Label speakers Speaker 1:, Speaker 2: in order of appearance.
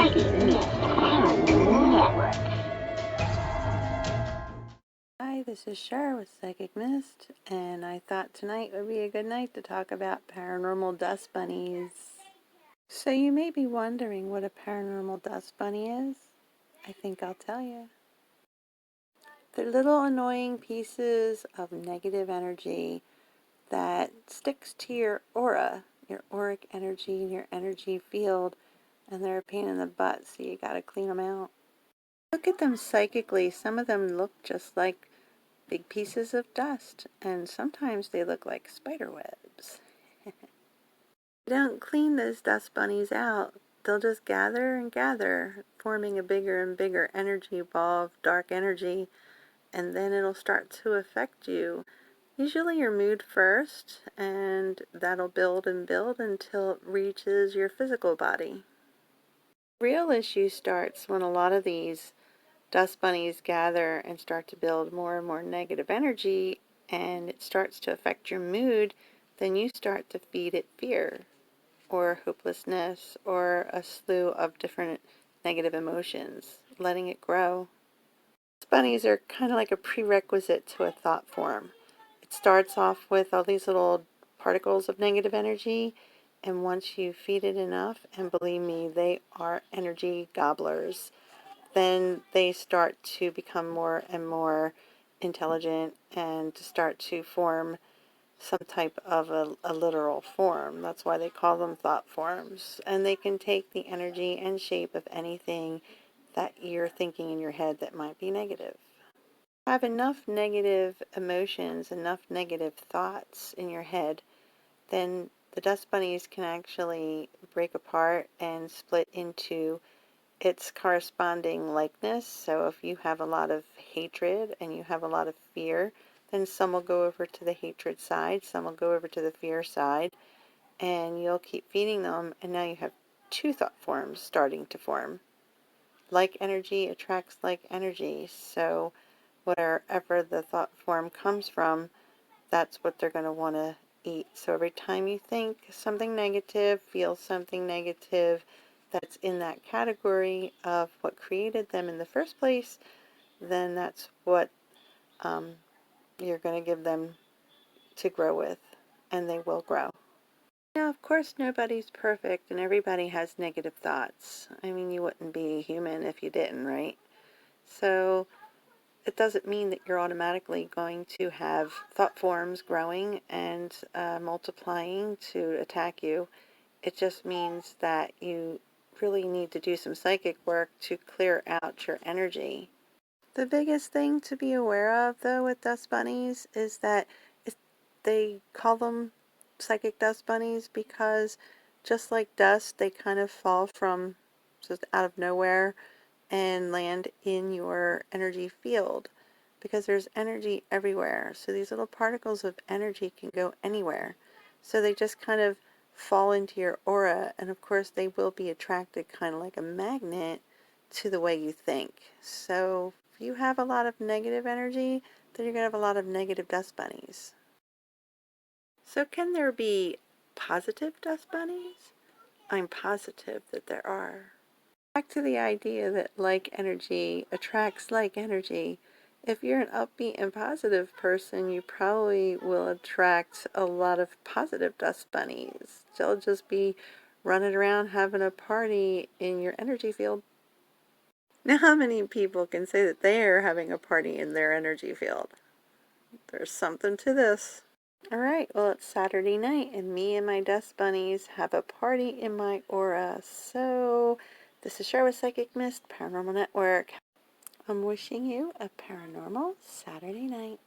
Speaker 1: Psychic Mist Paranormal Network.
Speaker 2: Hi, this is Shar with Psychic Mist, and I thought tonight would be a good night to talk about paranormal dust bunnies. So you may be wondering what a paranormal dust bunny is. I think I'll tell you. They're little annoying pieces of negative energy that sticks to your aura, your auric energy, and your energy field, and they're a pain in the butt, so you gotta clean them out. Look at them psychically. Some of them look just like big pieces of dust, and sometimes they look like spider webs. Don't clean those dust bunnies out. They'll just gather and gather, forming a bigger and bigger energy ball of dark energy, and then it'll start to affect you. Usually your mood first, and that'll build and build until it reaches your physical body. Real issue starts when a lot of these dust bunnies gather and start to build more and more negative energy, and it starts to affect your mood. Then you start to feed it fear or hopelessness or a slew of different negative emotions, letting it grow. Dust bunnies are kind of like a prerequisite to a thought form. It starts off with all these little particles of negative energy, and once you feed it enough, and believe me, they are energy gobblers, then they start to become more and more intelligent and to start to form some type of a literal form. That's why they call them thought forms. And they can take the energy and shape of anything that you're thinking in your head that might be negative. Have enough negative emotions, enough negative thoughts in your head, then the dust bunnies can actually break apart and split into its corresponding likeness. So if you have a lot of hatred and you have a lot of fear, then some will go over to the hatred side, some will go over to the fear side, and you'll keep feeding them, and now you have two thought forms starting to form. Like energy attracts like energy, so wherever the thought form comes from, that's what they're going to want to eat. So every time you think something negative, feel something negative that's in that category of what created them in the first place, then that's what you're going to give them to grow with, and they will grow. Now, of course, nobody's perfect, and everybody has negative thoughts. I mean, you wouldn't be human if you didn't, right? So it doesn't mean that you're automatically going to have thought forms growing and multiplying to attack you. It just means that you really need to do some psychic work to clear out your energy. The biggest thing to be aware of, though, with dust bunnies is that they call them psychic dust bunnies because just like dust, they kind of fall from just out of nowhere and land in your energy field because there's energy everywhere. So these little particles of energy can go anywhere. So they just kind of fall into your aura, and of course they will be attracted kind of like a magnet to the way you think. So if you have a lot of negative energy, then you're going to have a lot of negative dust bunnies. So can there be positive dust bunnies? I'm positive that there are. Back to the idea that like energy attracts like energy. If you're an upbeat and positive person, you probably will attract a lot of positive dust bunnies. They'll just be running around having a party in your energy field. Now, how many people can say that they are having a party in their energy field? There's something to this. Alright, well, it's Saturday night, and me and my dust bunnies have a party in my aura. So, this is Shar with Psychic Mist, Paranormal Network. I'm wishing you a paranormal Saturday night.